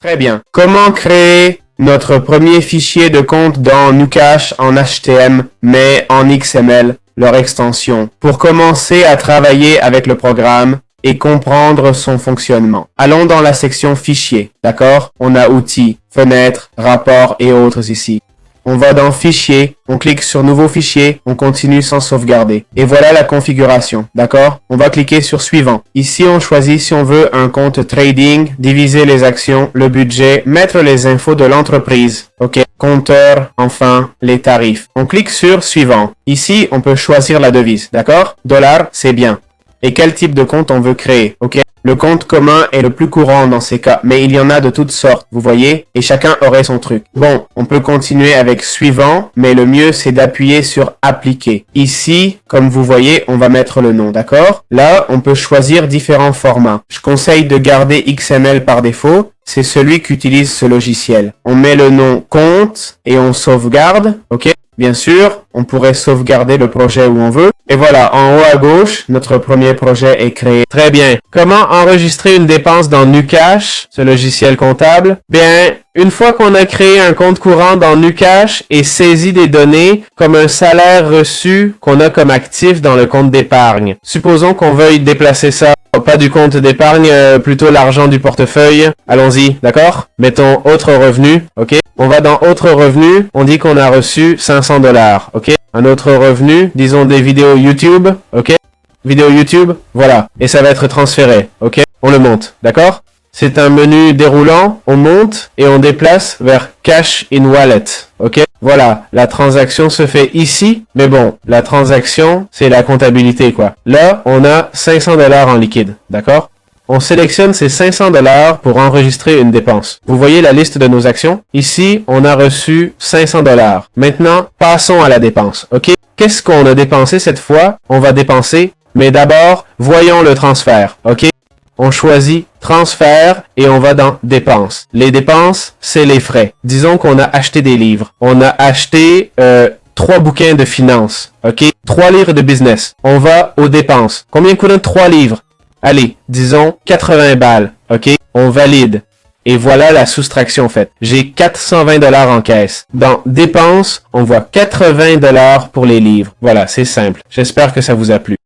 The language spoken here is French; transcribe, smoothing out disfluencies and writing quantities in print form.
Très bien. Comment créer notre premier fichier de compte dans Nucash en HTML, mais en XML, leur extension, pour commencer à travailler avec le programme et comprendre son fonctionnement. Allons dans la section Fichier, d'accord? On a Outils, Fenêtres, Rapports et autres ici. On va dans Fichier, on clique sur Nouveau fichier, on continue sans sauvegarder. Et voilà la configuration, d'accord? On va cliquer sur Suivant. Ici, on choisit si on veut un compte trading, diviser les actions, le budget, mettre les infos de l'entreprise. OK. Compteur, enfin, les tarifs. On clique sur Suivant. Ici, on peut choisir la devise, d'accord? $, c'est bien. Et quel type de compte on veut créer, ok? Le compte commun est le plus courant dans ces cas, mais il y en a de toutes sortes, vous voyez? Et chacun aurait son truc. Bon, on peut continuer avec Suivant, mais le mieux c'est d'appuyer sur Appliquer. Ici, comme vous voyez, on va mettre le nom, d'accord? Là, on peut choisir différents formats. Je conseille de garder XML par défaut, c'est celui qu'utilise ce logiciel. On met le nom compte et on sauvegarde, ok? Bien sûr, on pourrait sauvegarder le projet où on veut. Et voilà, en haut à gauche, notre premier projet est créé. Très bien. Comment enregistrer une dépense dans Nucash, ce logiciel comptable? Bien, une fois qu'on a créé un compte courant dans Nucash et saisi des données comme un salaire reçu qu'on a comme actif dans le compte d'épargne. Supposons qu'on veuille déplacer ça, pas du compte d'épargne, plutôt l'argent du portefeuille. Allons-y, d'accord? Mettons autre revenu, ok? On va dans autre revenu, on dit qu'on a reçu $500, ok? Un autre revenu, disons des vidéos YouTube, ok? Vidéo YouTube, voilà. Et ça va être transféré, ok? On le monte, d'accord? C'est un menu déroulant, on monte et on déplace vers Cash in Wallet, ok? Voilà, la transaction se fait ici, mais bon, la transaction, c'est la comptabilité, quoi. Là, on a $500 en liquide, d'accord? On sélectionne ces $500 pour enregistrer une dépense. Vous voyez la liste de nos actions? Ici, on a reçu $500. Maintenant, passons à la dépense, ok? Qu'est-ce qu'on a dépensé cette fois? On va dépenser, mais d'abord, voyons le transfert, ok? On choisit transfert et on va dans dépenses. Les dépenses, c'est les frais. Disons qu'on a acheté des livres. On a acheté 3 bouquins de finance, ok? 3 livres de business. On va aux dépenses. Combien coûtent 3 livres? Allez, disons 80 balles, ok? On valide. Et voilà la soustraction faite. J'ai $420 en caisse. Dans dépenses, on voit $80 pour les livres. Voilà, c'est simple. J'espère que ça vous a plu.